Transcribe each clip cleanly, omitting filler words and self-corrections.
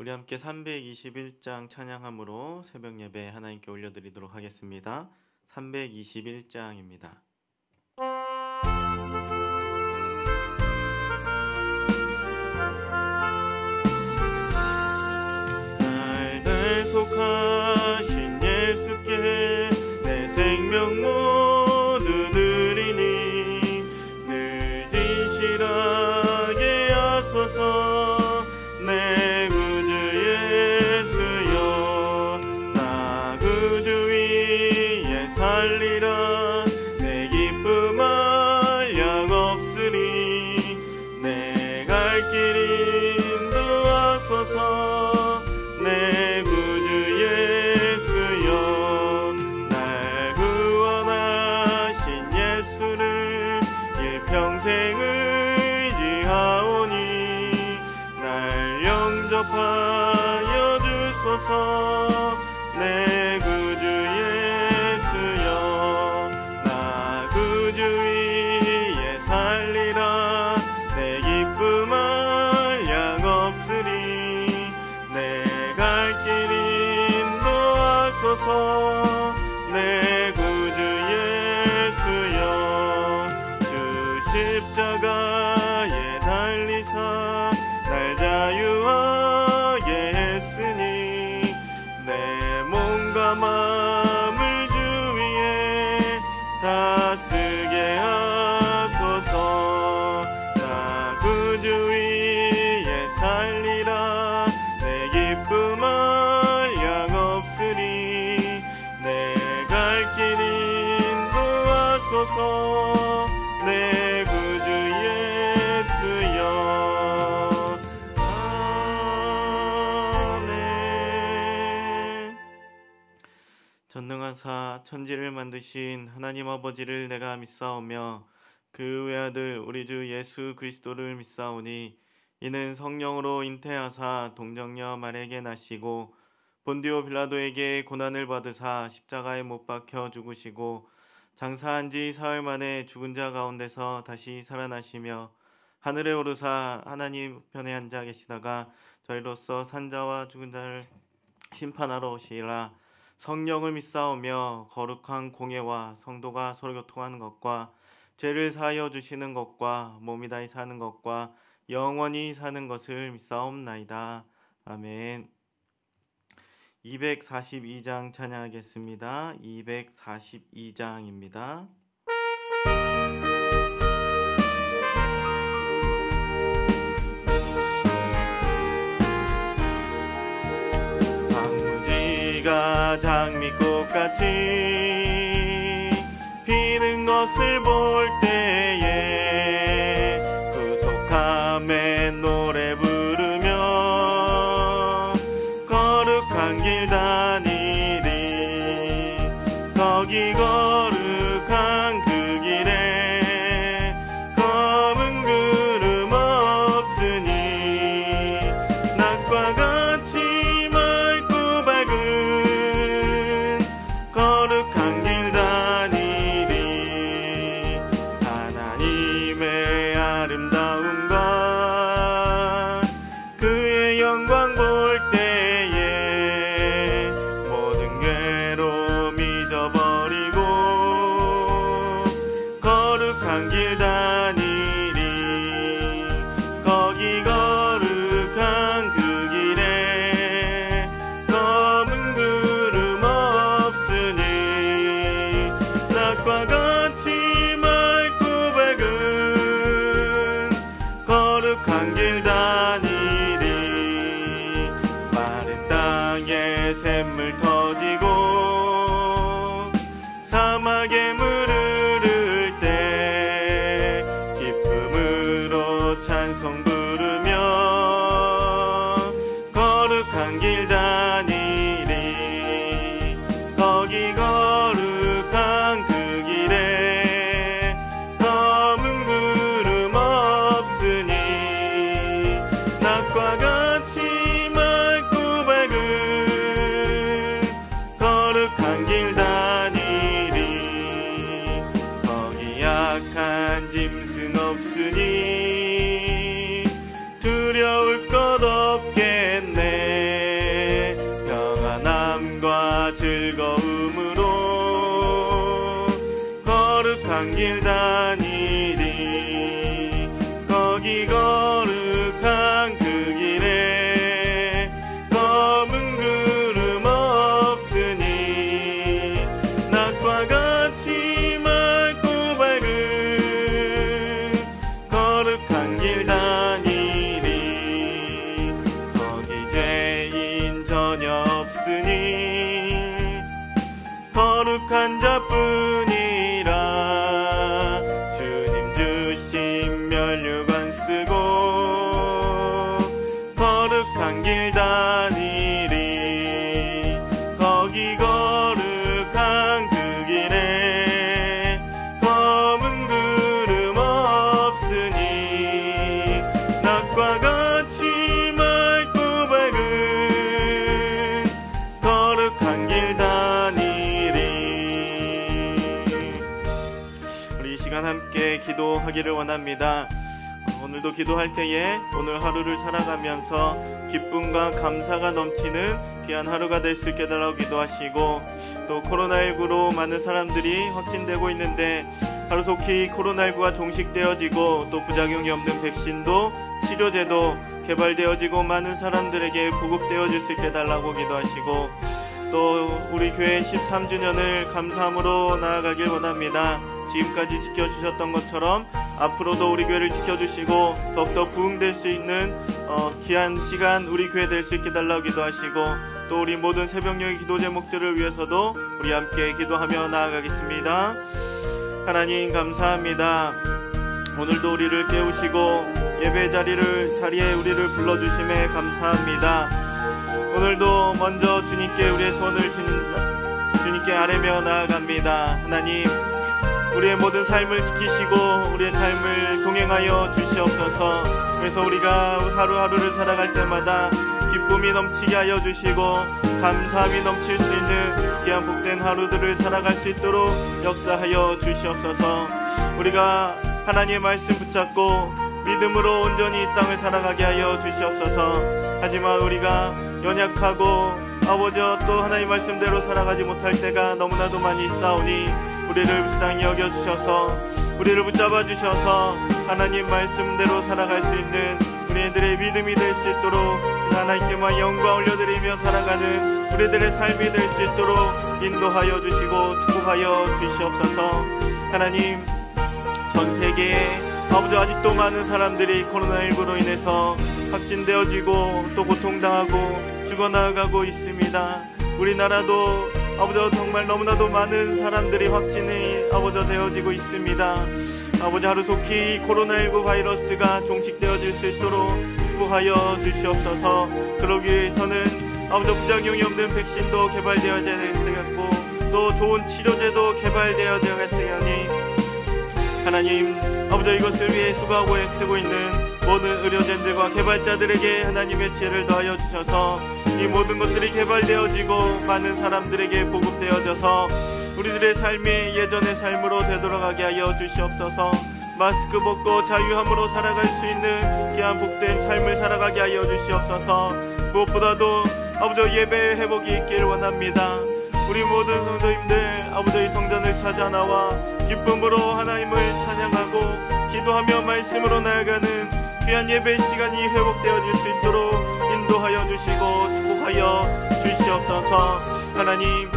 우리 함께 321장 찬양함으로 새벽 예배 하나님께 올려드리도록 하겠습니다. 321장입니다. 날 속하신 예수께 내 생명 모두 드리니 늘 진실하게 하소서. 내 구주 예수여, 나 구주 위에 살리라. 내 기쁨 한량 없으리. 내 갈 길 인도하소서. 내 구주 예수여, 날 구원하신 예수를 일평생 의지하오니 날 영접하여 주소서. 내 구주 예수여, 나 구주 위에 살리라. 내 기쁨 한량 없으리. 내 갈 길 인도하소서. 내 구주 예수여, 주 십자가에 달리사 날 자유하게 했으니 내 몸과 마음을 주 위에 다쓰게 하소서. 나 구주 위에 살리라. 내 기쁨 한량 없으리. 내 갈 길 인도하소서. 내 구주 예수여. 아멘. 전능하사 천지를 만드신 하나님 아버지를 내가 믿사오며 그 외아들 우리 주 예수 그리스도를 믿사오니 이는 성령으로 잉태하사 동정녀 마리아에게 나시고 본디오 빌라도에게 고난을 받으사 십자가에 못 박혀 죽으시고 장사한 지 사흘 만에 죽은 자 가운데서 다시 살아나시며 하늘에 오르사 하나님 편에 앉아 계시다가 저희로서 산자와 죽은 자를 심판하러 오시리라. 성령을 믿사오며 거룩한 공예와 성도가 서로 교통하는 것과 죄를 사하여 주시는 것과 몸이 다히 사는 것과 영원히 사는 것을 믿사옵나이다. 아멘. 242장 찬양하겠습니다. 242장입니다. 단무지가 장미꽃같이 피는 것을 볼 때에 구속함에 노래 부르며 거룩한 길 다니리. 거기 거룩한 그 길에 검은 구름 없으니 낮과 같이 맑고 밝은 거룩한 길 다니리. 하나님의 아름다움과 그의 영광 볼 때에 모든 괴로움 잊어버리고 거룩한 길 다니리. 거기 거룩한 그 길에 검은 구름 없으니 낮과 같이 맑고 밝은 거룩한 길 다니리. 마른 땅에 샘물 터지고 사막에 물 흐를 때 기쁨으로 찬송 부르며 거룩한 길 다니리. 거기 거룩한 그 길에 검은 구름 없으니 낮과 같이 맑고 밝은 거룩한 길 다니리. 거룩한 길 다니리 거기 거룩한 그 길에 검은 구름 없으니 낮과 같이 맑고 밝은 거룩한 길 다니리 거기 죄인 전혀 없으니 거룩한 자뿐이라 주님 주신 면류관 쓰고 거룩한 길 다니리 거기 거룩한 그 길에 검은 구름 없으니 낮과 같이 맑고 밝은 거룩한 길 다니리. 우리 이 시간 함께 기도하기를 원합니다. 오늘도 기도할 때에 오늘 하루를 살아가면서 기쁨과 감사가 넘치는 귀한 하루가 될 수 있게 달라고 기도하시고, 또 코로나19로 많은 사람들이 확진되고 있는데 하루속히 코로나19가 종식되어지고 또 부작용이 없는 백신도 치료제도 개발되어지고 많은 사람들에게 보급되어질 수 있게 달라고 기도하시고, 또 우리 교회 13주년을 감사함으로 나아가길 원합니다. 지금까지 지켜주셨던 것처럼 앞으로도 우리 교회를 지켜주시고 더욱더 부흥될 수 있는 귀한 시간 우리 교회 될 수 있게 달라고 기도하시고, 또 우리 모든 새벽녘의 기도 제목들을 위해서도 우리 함께 기도하며 나아가겠습니다. 하나님 감사합니다. 오늘도 우리를 깨우시고 예배 자리에 우리를 불러주심에 감사합니다. 오늘도 먼저 주님께 우리의 손을 주님께 아뢰며 나아갑니다. 하나님, 우리의 모든 삶을 지키시고 우리의 삶을 동행하여 주시옵소서. 그래서 우리가 하루하루를 살아갈 때마다 기쁨이 넘치게 하여 주시고 감사함이 넘칠 수 있는 귀한 복된 하루들을 살아갈 수 있도록 역사하여 주시옵소서. 우리가 하나님의 말씀 붙잡고 믿음으로 온전히 이 땅을 살아가게 하여 주시옵소서. 하지만 우리가 연약하고 아버지와 또 하나님의 말씀대로 살아가지 못할 때가 너무나도 많이 있사오니 우리를 불쌍히 여겨주셔서 우리를 붙잡아 주셔서 하나님 말씀대로 살아갈 수 있는 우리들의 믿음이 될 수 있도록 하나님께만 영광 올려드리며 살아가는 우리들의 삶이 될 수 있도록 인도하여 주시고 축복하여 주시옵소서. 하나님, 전 세계에 아버지 아직도 많은 사람들이 코로나19로 인해서 확진되어지고 또 고통당하고 죽어나가고 있습니다. 우리나라도 아버지 정말 너무나도 많은 사람들이 확진이 아버지 되어지고 있습니다. 아버지 하루속히 코로나19 바이러스가 종식되어질 수 있도록 축복하여 주시옵소서. 그러기 위해서는 아버지 부작용이 없는 백신도 개발되어야 되겠고 또 좋은 치료제도 개발되어야 되겠으니 하나님 아버지 이것을 위해 수고하고 애쓰고 있는 모든 의료진들과 개발자들에게 하나님의 지혜를 더하여 주셔서 이 모든 것들이 개발되어지고 많은 사람들에게 보급되어져서 우리들의 삶이 예전의 삶으로 되돌아가게 하여 주시옵소서. 마스크 벗고 자유함으로 살아갈 수 있는 귀한 복된 삶을 살아가게 하여 주시옵소서. 무엇보다도 아버지 예배의 회복이 있길 원합니다. 우리 모든 성도님들 아버지 성전을 찾아 나와 기쁨으로 하나님을 찬양하고 기도하며 말씀으로 나아가는 귀한 예배 시간이 회복되어질 수 있도록 인도하여 주시고 축복하여 주시옵소서. 하나님,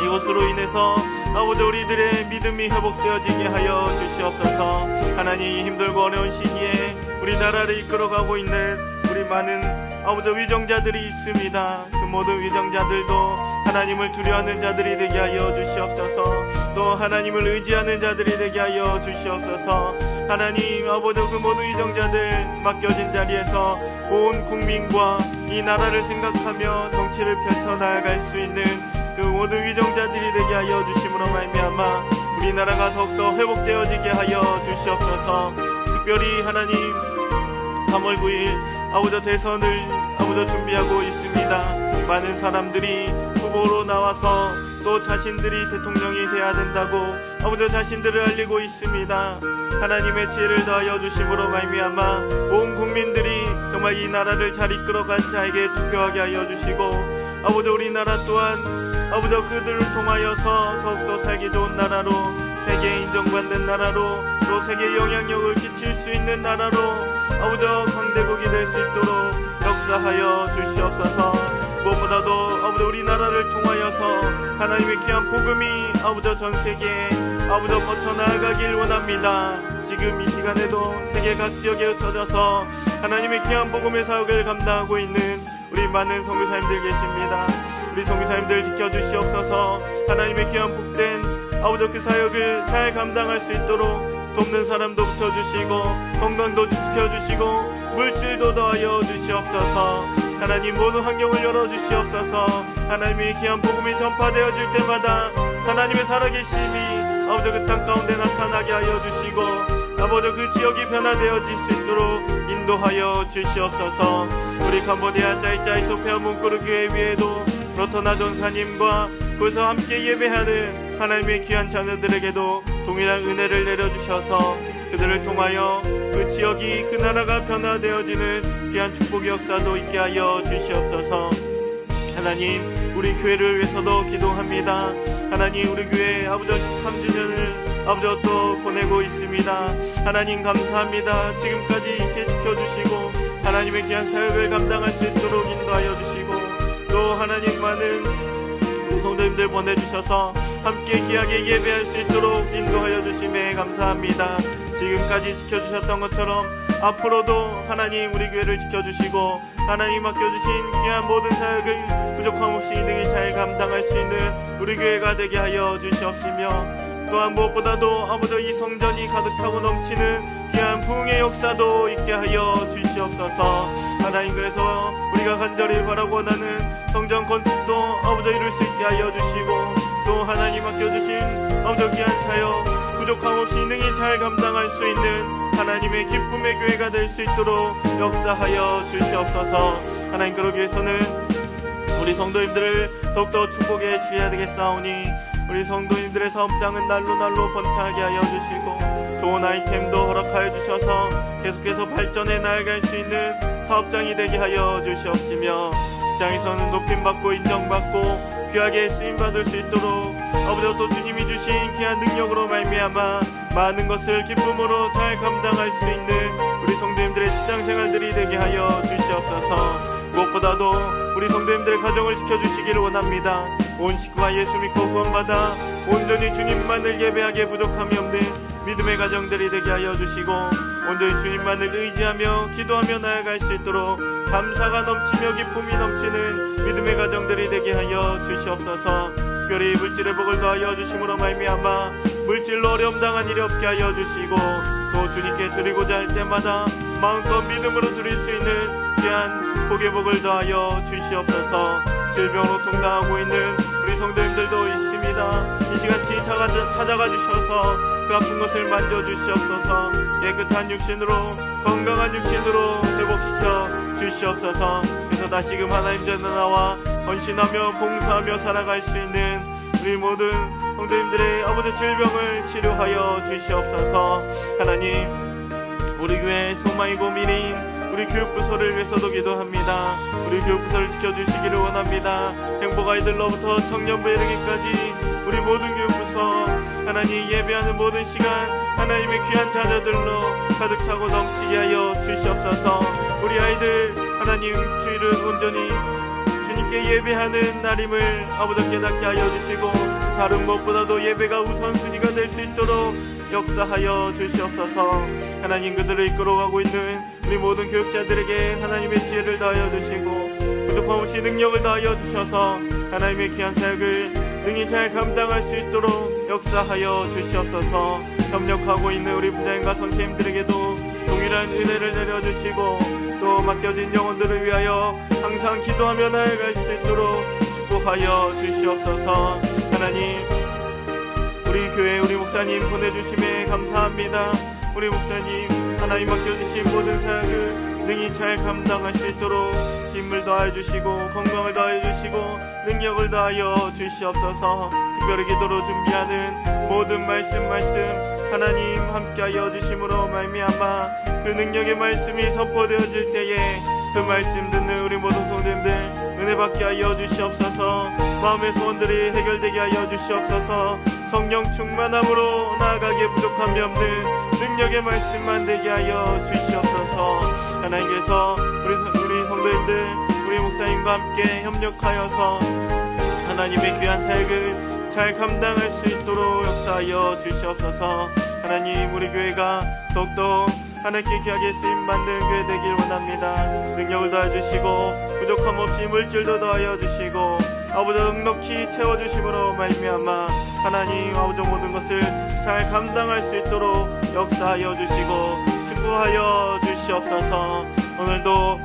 이것으로 인해서 아버지 우리들의 믿음이 회복되어지게 하여 주시옵소서. 하나님, 힘들고 어려운 시기에 우리나라를 이끌어가고 있는 우리 많은 아버지 위정자들이 있습니다. 그 모든 위정자들도 하나님을 두려워하는 자들이 되게 하여 주시옵소서. 또 하나님을 의지하는 자들이 되게 하여 주시옵소서. 하나님 아버지 그 모든 위정자들 맡겨진 자리에서 온 국민과 이 나라를 생각하며 정치를 펼쳐나갈 수 있는 그 모든 위정자들이 되게 하여 주심으로 말미암아 우리나라가 더욱더 회복되어지게 하여 주시옵소서. 특별히 하나님 3월 9일 아버지 대선을 아버지 준비하고 있습니다. 많은 사람들이 후보로 나와서 또 자신들이 대통령이 돼야 된다고 아버지 자신들을 알리고 있습니다. 하나님의 지혜를 더하여 주심으로 말미암아 온 국민들이 정말 이 나라를 잘 이끌어갈 자에게 투표하게 하여 주시고 아버지 우리나라 또한 아버지 그들을 통하여서 더욱더 살기 좋은 나라로 세계에 인정 인정받는 나라로, 또 세계에 영향력을 끼칠 수 있는 나라로 아버지 강대국이 될 수 있도록 역사하여 주시옵소서. 무엇보다도 아버지 우리나라를 통하여서 하나님의 귀한 복음이 아버지 전 세계에 아버지 뻗쳐나가길 원합니다. 지금 이 시간에도 세계 각 지역에 흩어져서 하나님의 귀한 복음의 사역을 감당하고 있는 우리 많은 선교사님들 계십니다. 우리 선교사님들 지켜주시옵소서. 하나님의 귀한 복된 아버지 그 사역을 잘 감당할 수 있도록 돕는 사람도 붙여주시고 건강도 지켜주시고 물질도 더하여 주시옵소서. 하나님 모든 환경을 열어주시옵소서. 하나님의 귀한 복음이 전파되어질 때마다 하나님의 살아계심이 아버지 그 땅 가운데 나타나게 하여 주시고 아버지 그 지역이 변화되어질 수 있도록 인도하여 주시옵소서. 우리 캄보디아 짜이짜이 소피아 문구르 교회 위에도 로터나 전사님과 거기서 함께 예배하는 하나님의 귀한 자녀들에게도 동일한 은혜를 내려주셔서 그들을 통하여 그 지역이 그 나라가 변화되어지는 귀한 축복의 역사도 있게 하여 주시옵소서. 하나님 우리 교회를 위해서도 기도합니다. 하나님 우리 교회 아버지 13주년을 아버지 또 보내고 있습니다. 하나님 감사합니다. 지금까지 이렇게 지켜주시고 하나님의 귀한 사역을 감당할 수 있도록 인도하여 주시고 또 하나님 많은 성도님들 보내주셔서 함께 귀하게 예배할 수 있도록 인도하여 주심에 감사합니다. 지금까지 지켜주셨던 것처럼 앞으로도 하나님 우리 교회를 지켜주시고 하나님 맡겨주신 귀한 모든 사역을 부족함 없이 능히 잘 감당할 수 있는 우리 교회가 되게 하여 주시옵시며 또한 무엇보다도 아버지 이 성전이 가득 차고 넘치는 귀한 부흥의 역사도 있게 하여 주시옵소서. 하나님 그래서 우리가 간절히 바라고 원하는 성전 건축도 아버지 이룰 수 있게 하여 주시고 또 하나님 맡겨주신 아버지 귀한 사역 부족함 없이 능히 잘 감당할 수 있는 하나님의 기쁨의 교회가 될 수 있도록 역사하여 주시옵소서. 하나님 그러기 위해서는 우리 성도님들을 더욱더 축복해 주셔야 되겠사오니 우리 성도님들의 사업장은 날로 번창하게 하여 주시고 좋은 아이템도 허락하여 주셔서 계속해서 발전해 나아갈 수 있는 사업장이 되게 하여 주시옵시며 직장에서는 높임받고 인정받고 귀하게 쓰임받을 수 있도록 아버지 또 주님이 주신 귀한 능력으로 말미암아 많은 것을 기쁨으로 잘 감당할 수 있는 우리 성도님들의 직장생활들이 되게 하여 주시옵소서. 무엇보다도 우리 성도님들의 가정을 지켜주시기를 원합니다. 온 식구가 예수 믿고 구원받아 온전히 주님만을 예배하기에 부족함이 없는 믿음의 가정들이 되게 하여 주시고 온전히 주님만을 의지하며 기도하며 나아갈 수 있도록 감사가 넘치며 기쁨이 넘치는 믿음의 가정들이 되게 하여 주시옵소서. 특별히 물질의 복을 더하여 주심으로 말미암아 물질로 어려움 당한 일이 없게 하여 주시고 또 주님께 드리고자 할 때마다 마음껏 믿음으로 드릴 수 있는 귀한 복의 복을 더하여 주시옵소서. 질병으로 통당하고 있는 우리 성도님들도 있습니다. 이 시간치 찾아가 주셔서 그 아픈 것을 만져주시옵소서. 깨끗한 육신으로 건강한 육신으로 회복시켜 주시옵소서. 그래서 다시금 하나님 전에 나와 헌신하며 봉사하며 살아갈 수 있는 우리 모든 성도님들의 아버지 질병을 치료하여 주시옵소서. 하나님 우리 교회 소망이고 미래인 우리 교육부서를 위해서도 기도합니다. 우리 교육부서를 지켜주시기를 원합니다. 행복아이들로부터 청년부 이르기까지 우리 모든 교육부서 하나님 예배하는 모든 시간 하나님의 귀한 자녀들로 가득 차고 넘치게 하여 주시옵소서. 우리 아이들 하나님 주일은 온전히 주님께 예배하는 날임을 아버지 깨닫게 하여 주시고 다른 무엇보다도 예배가 우선순위가 될 수 있도록 역사하여 주시옵소서. 하나님 그들을 이끌어가고 있는 우리 모든 교육자들에게 하나님의 지혜를 다하여 주시고 부족함 없이 능력을 다하여 주셔서 하나님의 귀한 사역을 능히 잘 감당할 수 있도록 역사하여 주시옵소서. 협력하고 있는 우리 부장님과 선생님들에게도 동일한 은혜를 내려주시고 또 맡겨진 영혼들을 위하여 항상 기도하며 나아갈 수 있도록 축복하여 주시옵소서. 하나님 우리 교회 우리 목사님 보내주심에 감사합니다. 우리 목사님 하나님 맡겨주신 모든 사역을 능히 잘 감당할 수 있도록 힘을 더하여 주시고 건강을 더하여 주시고 능력을 더하여 주시옵소서. 특별히 기도로 준비하는 모든 말씀 하나님 함께하여 주심으로 말미암아 그 능력의 말씀이 선포되어질 때에 그 말씀 듣는 우리 모든 성도님들 은혜받게 하여 주시옵소서. 마음의 소원들이 해결되게 하여 주시옵소서. 성령 충만함으로 나아가기에 부족함이 없는 능력의 말씀만 되게 하여 주시옵소서. 하나님께서 우리 성도님들, 우리 목사님과 함께 협력하여서 하나님의 귀한 사역을 잘 감당할 수 있도록 역사하여 주시옵소서. 하나님, 우리 교회가 더욱더 하나님께 귀하게 쓰임받는 교회 되길 원합니다. 능력을 더해주시고 부족함 없이 물질도 더하여 주시고 아버지 넉넉히 채워주심으로 말미암아 하나님 아버지 모든 것을 잘 감당할 수 있도록 역사하여 주시고 축복하여 주시옵소서. 오늘도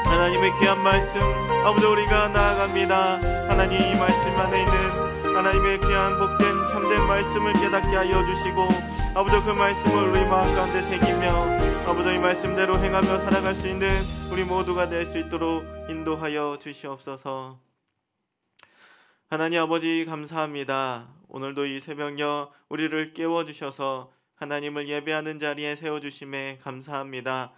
하나님의 귀한 말씀 아버지 우리가 나아갑니다. 하나님 이 말씀 안에 있는 하나님의 귀한 복된 참된 말씀을 깨닫게 하여 주시고 아버지 그 말씀을 우리 마음 가운데 새기며 아버지 이 말씀대로 행하며 살아갈 수 있는 우리 모두가 될 수 있도록 인도하여 주시옵소서. 하나님 아버지 감사합니다. 오늘도 이 새벽녘 우리를 깨워주셔서 하나님을 예배하는 자리에 세워주심에 감사합니다.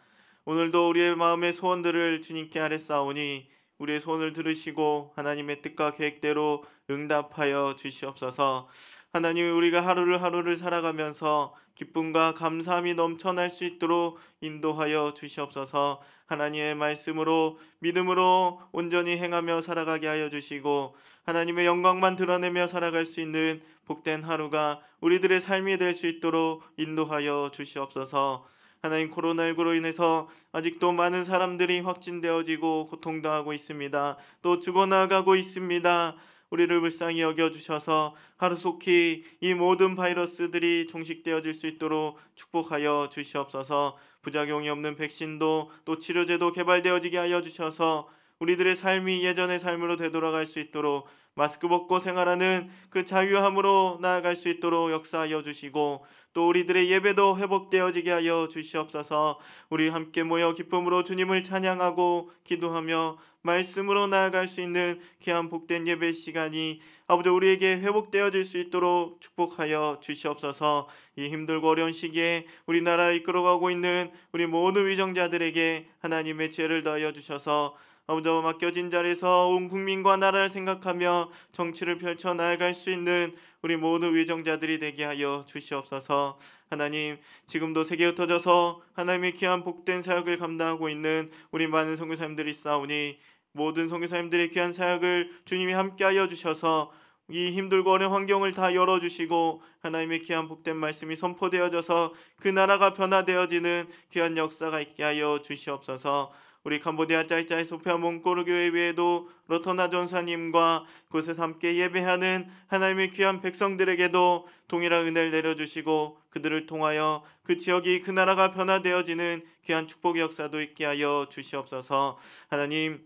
오늘도 우리의 마음의 소원들을 주님께 아뢰싸우니 우리의 소원을 들으시고 하나님의 뜻과 계획대로 응답하여 주시옵소서. 하나님, 우리가 하루를 살아가면서 기쁨과 감사함이 넘쳐날 수 있도록 인도하여 주시옵소서. 하나님의 말씀으로 믿음으로 온전히 행하며 살아가게 하여 주시고 하나님의 영광만 드러내며 살아갈 수 있는 복된 하루가 우리들의 삶이 될 수 있도록 인도하여 주시옵소서. 하나님, 코로나19로 인해서 아직도 많은 사람들이 확진되어지고 고통당하고 있습니다. 또 죽어나가고 있습니다. 우리를 불쌍히 여겨주셔서 하루속히 이 모든 바이러스들이 종식되어질 수 있도록 축복하여 주시옵소서. 부작용이 없는 백신도 또 치료제도 개발되어지게 하여 주셔서 우리들의 삶이 예전의 삶으로 되돌아갈 수 있도록 마스크 벗고 생활하는 그 자유함으로 나아갈 수 있도록 역사하여 주시고 또 우리들의 예배도 회복되어지게 하여 주시옵소서. 우리 함께 모여 기쁨으로 주님을 찬양하고 기도하며 말씀으로 나아갈 수 있는 귀한 복된 예배 시간이 아버지 우리에게 회복되어질 수 있도록 축복하여 주시옵소서. 이 힘들고 어려운 시기에 우리나라를 이끌어가고 있는 우리 모든 위정자들에게 하나님의 지혜를 더하여 주셔서 아버지 맡겨진 자리에서 온 국민과 나라를 생각하며 정치를 펼쳐 나아갈 수 있는 우리 모든 위정자들이 되게 하여 주시옵소서. 하나님, 지금도 세계에 흩어져서 하나님의 귀한 복된 사역을 감당하고 있는 우리 많은 선교사님들이 있사오니 모든 선교사님들의 귀한 사역을 주님이 함께하여 주셔서 이 힘들고 어려운 환경을 다 열어주시고 하나님의 귀한 복된 말씀이 선포되어져서 그 나라가 변화되어지는 귀한 역사가 있게 하여 주시옵소서. 우리 캄보디아 짜이짜이 소피아 몽골 교회 외에도 로터나 전사님과 그곳에서 함께 예배하는 하나님의 귀한 백성들에게도 동일한 은혜를 내려주시고 그들을 통하여 그 지역이 그 나라가 변화되어지는 귀한 축복의 역사도 있게 하여 주시옵소서. 하나님,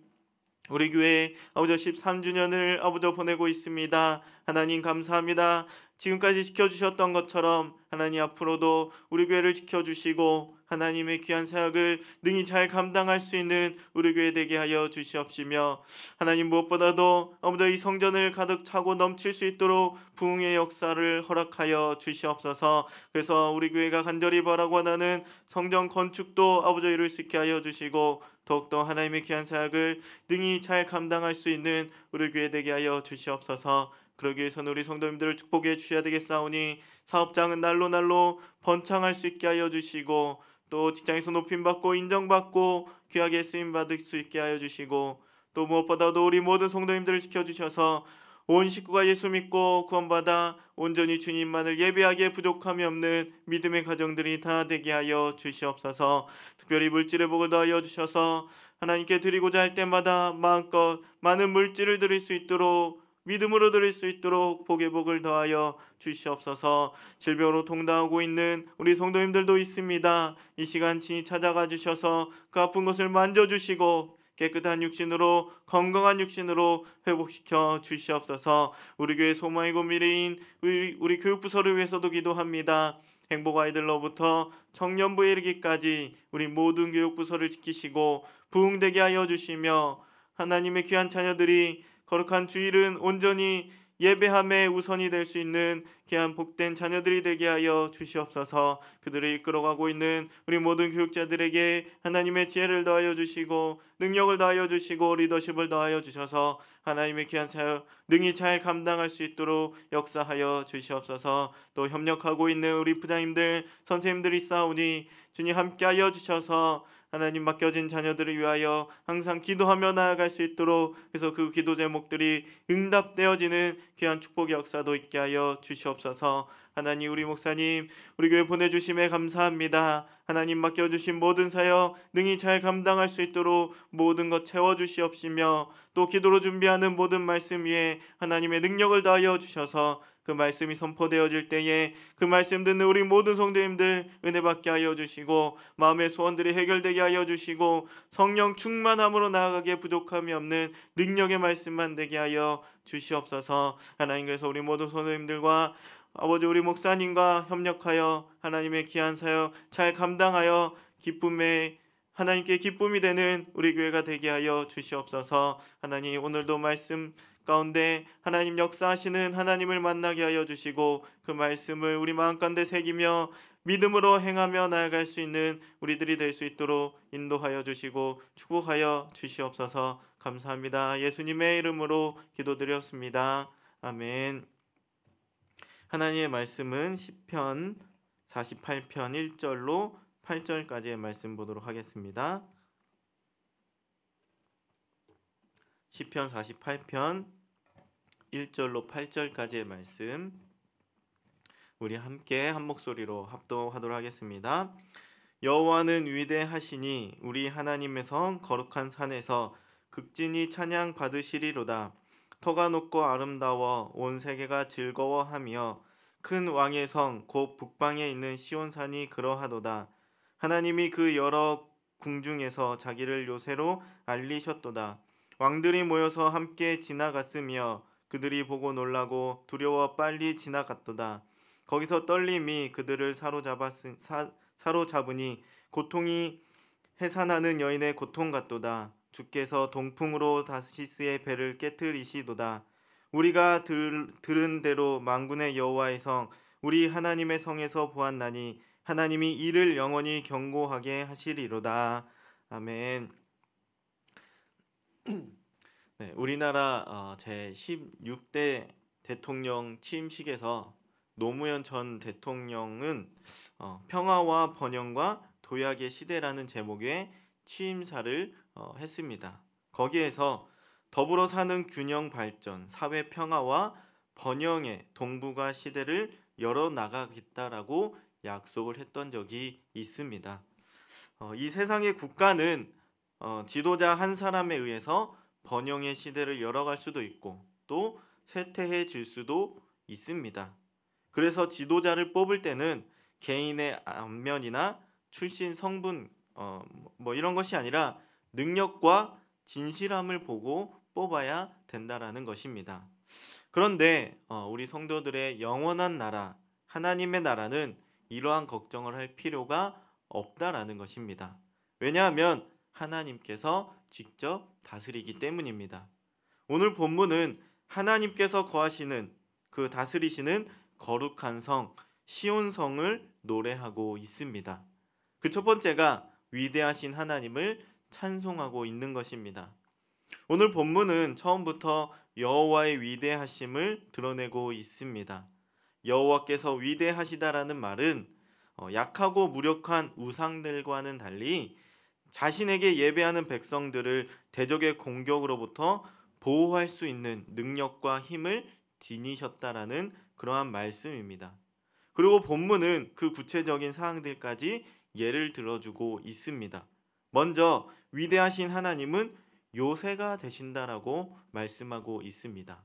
우리 교회 아버지 13주년을 아버지 보내고 있습니다. 하나님 감사합니다. 지금까지 지켜주셨던 것처럼 하나님 앞으로도 우리 교회를 지켜주시고 하나님의 귀한 사역을 능히 잘 감당할 수 있는 우리 교회 되게 하여 주시옵시며 하나님 무엇보다도 아버지 이 성전을 가득 차고 넘칠 수 있도록 부흥의 역사를 허락하여 주시옵소서. 그래서 우리 교회가 간절히 바라고 원하는 성전 건축도 아버지 이룰 수 있게 하여 주시고 더욱더 하나님의 귀한 사역을 능히 잘 감당할 수 있는 우리 교회 되게 하여 주시옵소서. 그러기 위해서는 우리 성도님들을 축복해 주셔야 되겠사오니 사업장은 날로 번창할 수 있게 하여 주시고 또 직장에서 높임받고 인정받고 귀하게 쓰임받을 수 있게 하여 주시고 또 무엇보다도 우리 모든 성도님들을 지켜주셔서 온 식구가 예수 믿고 구원받아 온전히 주님만을 예배하기에 부족함이 없는 믿음의 가정들이 다 되게 하여 주시옵소서. 특별히 물질의 복을 더하여 주셔서 하나님께 드리고자 할 때마다 마음껏 많은 물질을 드릴 수 있도록 믿음으로 드릴 수 있도록 복의 복을 더하여 주시옵소서. 질병으로 통당하고 있는 우리 성도님들도 있습니다. 이 시간 친히 찾아가 주셔서 그 아픈 것을 만져주시고 깨끗한 육신으로 건강한 육신으로 회복시켜 주시옵소서. 우리 교회 소망이고 미래인 우리 교육부서를 위해서도 기도합니다. 행복 아이들로부터 청년부에 이르기까지 우리 모든 교육부서를 지키시고 부흥되게 하여 주시며 하나님의 귀한 자녀들이 거룩한 주일은 온전히 예배함의 우선이 될 수 있는 귀한 복된 자녀들이 되게 하여 주시옵소서. 그들을 이끌어가고 있는 우리 모든 교육자들에게 하나님의 지혜를 더하여 주시고 능력을 더하여 주시고 리더십을 더하여 주셔서 하나님의 귀한 사역 능히 잘 감당할 수 있도록 역사하여 주시옵소서. 또 협력하고 있는 우리 부장님들 선생님들이 있사오니 주님 함께하여 주셔서 하나님 맡겨진 자녀들을 위하여 항상 기도하며 나아갈 수 있도록, 그래서 그 기도 제목들이 응답되어지는 귀한 축복의 역사도 있게 하여 주시옵소서. 하나님, 우리 목사님 우리 교회 보내주심에 감사합니다. 하나님 맡겨주신 모든 사역 능히 잘 감당할 수 있도록 모든 것 채워주시옵시며, 또 기도로 준비하는 모든 말씀 위에 하나님의 능력을 다하여 주셔서 그 말씀이 선포되어질 때에 그 말씀 듣는 우리 모든 성도님들 은혜 받게 하여 주시고 마음의 소원들이 해결되게 하여 주시고 성령 충만함으로 나아가기에 부족함이 없는 능력의 말씀만 되게 하여 주시옵소서. 하나님께서 우리 모든 성도님들과 아버지 우리 목사님과 협력하여 하나님의 귀한 사역 잘 감당하여 기쁨의 하나님께 기쁨이 되는 우리 교회가 되게 하여 주시옵소서. 하나님, 오늘도 말씀 가운데 하나님 역사하시는 하나님을 만나게 하여 주시고 그 말씀을 우리 마음 가운데 새기며 믿음으로 행하며 나아갈 수 있는 우리들이 될 수 있도록 인도하여 주시고 축복하여 주시옵소서. 감사합니다. 예수님의 이름으로 기도드렸습니다. 아멘. 하나님의 말씀은 시편 48편 1절로 8절까지의 말씀 보도록 하겠습니다. 시편 48편 1절로 8절까지의 말씀 우리 함께 한 목소리로 합독하도록 하겠습니다. 여호와는 위대하시니 우리 하나님의 성 거룩한 산에서 극진히 찬양 받으시리로다. 터가 높고 아름다워 온 세계가 즐거워하며 큰 왕의 성 곧 북방에 있는 시온산이 그러하도다. 하나님이 그 여러 궁중에서 자기를 요새로 알리셨도다. 왕들이 모여서 함께 지나갔으며 그들이 보고 놀라고 두려워 빨리 지나갔도다. 거기서 떨림이 그들을 사로잡으니 고통이 해산하는 여인의 고통 같도다. 주께서 동풍으로 다시스의 배를 깨트리시도다. 우리가 들은 대로 만군의 여호와의 성 우리 하나님의 성에서 보았나니 하나님이 이를 영원히 경고하게 하시리로다. 아멘. 네, 우리나라 제16대 대통령 취임식에서 노무현 전 대통령은 평화와 번영과 도약의 시대라는 제목의 취임사를 했습니다. 거기에서 더불어 사는 균형 발전, 사회 평화와 번영의 동북아 시대를 열어나가겠다라고 약속을 했던 적이 있습니다. 이 세상의 국가는 지도자 한 사람에 의해서 번영의 시대를 열어갈 수도 있고 또 쇠퇴해질 수도 있습니다. 그래서 지도자를 뽑을 때는 개인의 안면이나 출신 성분 뭐 이런 것이 아니라 능력과 진실함을 보고 뽑아야 된다라는 것입니다. 그런데 우리 성도들의 영원한 나라 하나님의 나라는 이러한 걱정을 할 필요가 없다라는 것입니다. 왜냐하면 하나님께서 직접 다스리기 때문입니다. 오늘 본문은 하나님께서 거하시는 그 다스리시는 거룩한 성 시온성을 노래하고 있습니다. 그 첫 번째가 위대하신 하나님을 찬송하고 있는 것입니다. 오늘 본문은 처음부터 여호와의 위대하심을 드러내고 있습니다. 여호와께서 위대하시다라는 말은 약하고 무력한 우상들과는 달리 자신에게 예배하는 백성들을 대적의 공격으로부터 보호할 수 있는 능력과 힘을 지니셨다라는 그러한 말씀입니다. 그리고 본문은 그 구체적인 사항들까지 예를 들어주고 있습니다. 먼저 위대하신 하나님은 요새가 되신다라고 말씀하고 있습니다.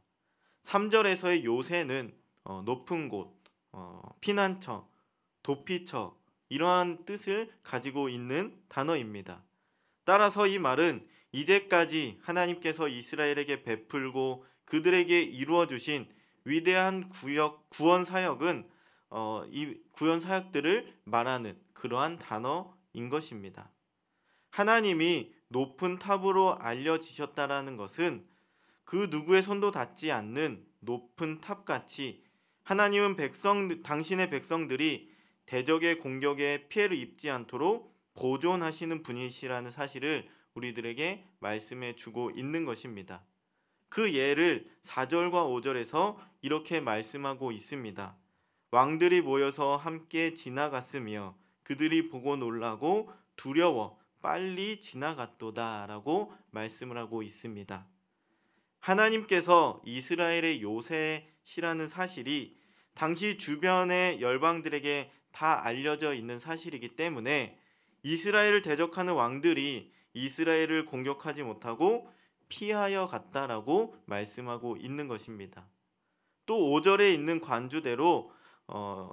3절에서의 요새는 높은 곳, 피난처, 도피처 이러한 뜻을 가지고 있는 단어입니다. 따라서 이 말은 이제까지 하나님께서 이스라엘에게 베풀고 그들에게 이루어 주신 위대한 구원 사역은 이 구원 사역들을 말하는 그러한 단어인 것입니다. 하나님이 높은 탑으로 알려지셨다라는 것은 그 누구의 손도 닿지 않는 높은 탑같이 하나님은 당신의 백성들이 대적의 공격에 피해를 입지 않도록 보존하시는 분이시라는 사실을 우리들에게 말씀해 주고 있는 것입니다. 그 예를 4절과 5절에서 이렇게 말씀하고 있습니다. 왕들이 모여서 함께 지나갔으며 그들이 보고 놀라고 두려워 빨리 지나갔도다 라고 말씀을 하고 있습니다. 하나님께서 이스라엘의 요새시라는 사실이 당시 주변의 열방들에게 다 알려져 있는 사실이기 때문에 이스라엘을 대적하는 왕들이 이스라엘을 공격하지 못하고 피하여 갔다라고 말씀하고 있는 것입니다. 또 5절에 있는 관주대로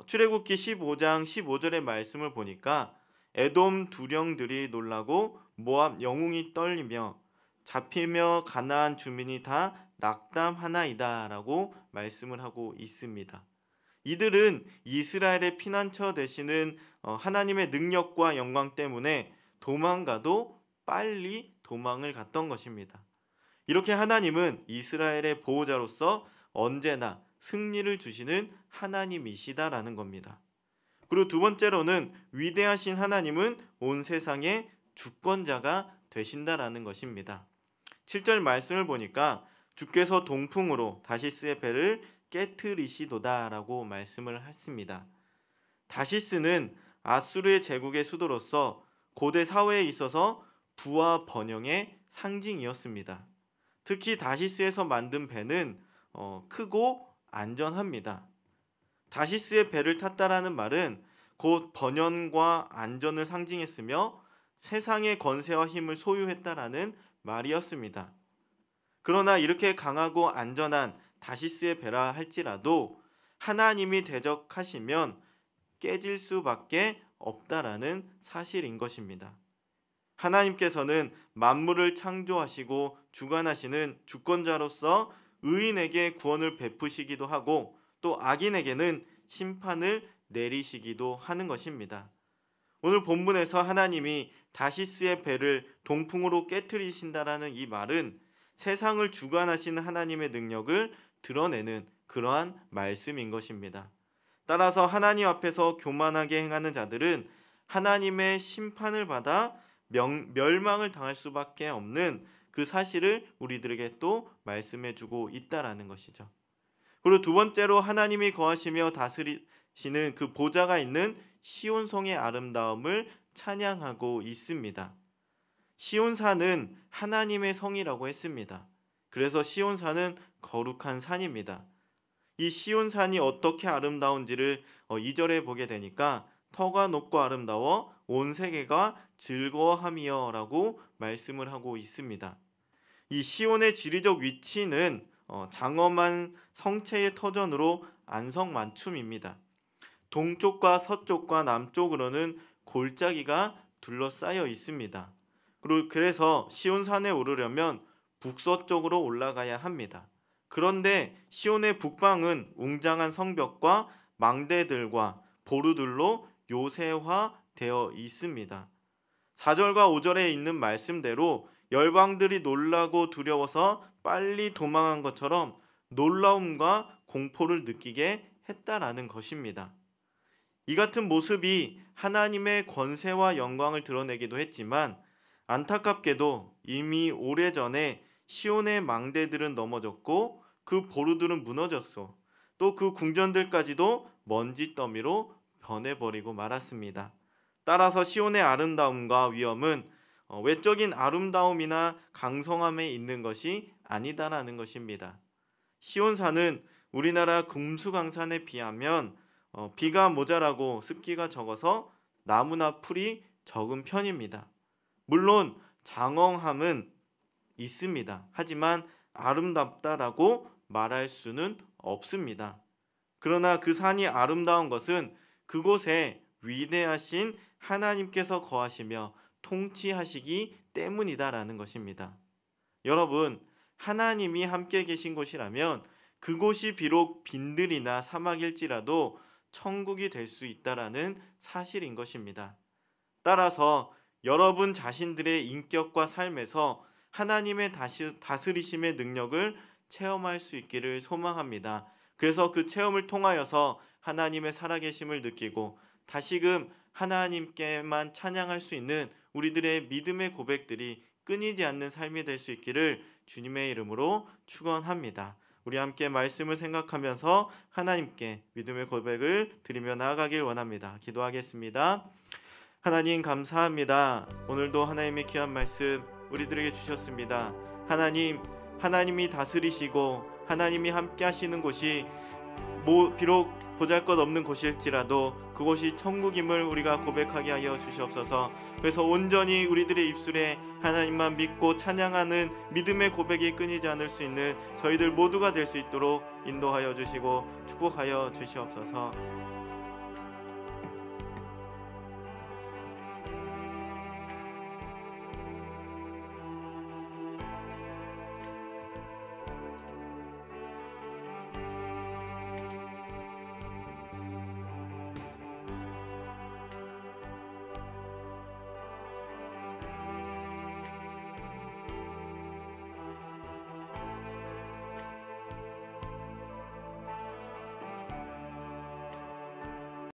출애굽기 15장 15절의 말씀을 보니까 에돔 두령들이 놀라고 모압 영웅이 떨리며 잡히며 가나안 주민이 다 낙담하나이다 라고 말씀을 하고 있습니다. 이들은 이스라엘의 피난처 되시는 하나님의 능력과 영광 때문에 도망가도 빨리 도망을 갔던 것입니다. 이렇게 하나님은 이스라엘의 보호자로서 언제나 승리를 주시는 하나님이시다라는 겁니다. 그리고 두 번째로는 위대하신 하나님은 온 세상의 주권자가 되신다라는 것입니다. 7절 말씀을 보니까 주께서 동풍으로 다시스의 배를 깨트리시도다라고 말씀을 했습니다. 다시스는 아수르의 제국의 수도로서 고대 사회에 있어서 부와 번영의 상징이었습니다. 특히 다시스에서 만든 배는 크고 안전합니다. 다시스의 배를 탔다라는 말은 곧 번영과 안전을 상징했으며 세상의 권세와 힘을 소유했다라는 말이었습니다. 그러나 이렇게 강하고 안전한 다시스의 배라 할지라도 하나님이 대적하시면 깨질 수밖에 없다라는 사실인 것입니다. 하나님께서는 만물을 창조하시고 주관하시는 주권자로서 의인에게 구원을 베푸시기도 하고 또 악인에게는 심판을 내리시기도 하는 것입니다. 오늘 본문에서 하나님이 다시스의 배를 동풍으로 깨트리신다라는 이 말은 세상을 주관하시는 하나님의 능력을 드러내는 그러한 말씀인 것입니다. 따라서 하나님 앞에서 교만하게 행하는 자들은 하나님의 심판을 받아 멸망을 당할 수밖에 없는 그 사실을 우리들에게 또 말씀해 주고 있다라는 것이죠. 그리고 두 번째로 하나님이 거하시며 다스리시는 그 보좌가 있는 시온성의 아름다움을 찬양하고 있습니다. 시온산은 하나님의 성이라고 했습니다. 그래서 시온산은 거룩한 산입니다. 이 시온산이 어떻게 아름다운지를 2절에 보게 되니까 터가 높고 아름다워 온 세계가 즐거워하며 라고 말씀을 하고 있습니다. 이 시온의 지리적 위치는 장엄한 성체의 터전으로 안성맞춤입니다. 동쪽과 서쪽과 남쪽으로는 골짜기가 둘러싸여 있습니다. 그래서 시온산에 오르려면 북서쪽으로 올라가야 합니다. 그런데 시온의 북방은 웅장한 성벽과 망대들과 보루들로 요새화되어 있습니다. 4절과 5절에 있는 말씀대로 열방들이 놀라고 두려워서 빨리 도망한 것처럼 놀라움과 공포를 느끼게 했다라는 것입니다. 이 같은 모습이 하나님의 권세와 영광을 드러내기도 했지만 안타깝게도 이미 오래전에 시온의 망대들은 넘어졌고 그 보루들은 무너졌어. 또 그 궁전들까지도 먼지 더미로 변해버리고 말았습니다. 따라서 시온의 아름다움과 위엄은 외적인 아름다움이나 강성함에 있는 것이 아니다라는 것입니다. 시온산은 우리나라 금수강산에 비하면 비가 모자라고 습기가 적어서 나무나 풀이 적은 편입니다. 물론 장엄함은 있습니다. 하지만 아름답다라고 말할 수는 없습니다. 그러나 그 산이 아름다운 것은 그곳에 위대하신 하나님께서 거하시며 통치하시기 때문이다라는 것입니다. 여러분, 하나님이 함께 계신 곳이라면 그곳이 비록 빈들이나 사막일지라도 천국이 될 수 있다라는 사실인 것입니다. 따라서 여러분 자신들의 인격과 삶에서 하나님의 다스리심의 능력을 체험할 수 있기를 소망합니다. 그래서 그 체험을 통하여서 하나님의 살아계심을 느끼고 다시금 하나님께만 찬양할 수 있는 우리들의 믿음의 고백들이 끊이지 않는 삶이 될 수 있기를 주님의 이름으로 축원합니다. 우리 함께 말씀을 생각하면서 하나님께 믿음의 고백을 드리며 나아가길 원합니다. 기도하겠습니다. 하나님 감사합니다. 오늘도 하나님의 귀한 말씀 우리들에게 주셨습니다. 하나님이 다스리시고 하나님이 함께 하시는 곳이 비록 보잘것없는 곳일지라도 그곳이 천국임을 우리가 고백하게 하여 주시옵소서. 그래서 온전히 우리들의 입술에 하나님만 믿고 찬양하는 믿음의 고백이 끊이지 않을 수 있는 저희들 모두가 될 수 있도록 인도하여 주시고 축복하여 주시옵소서.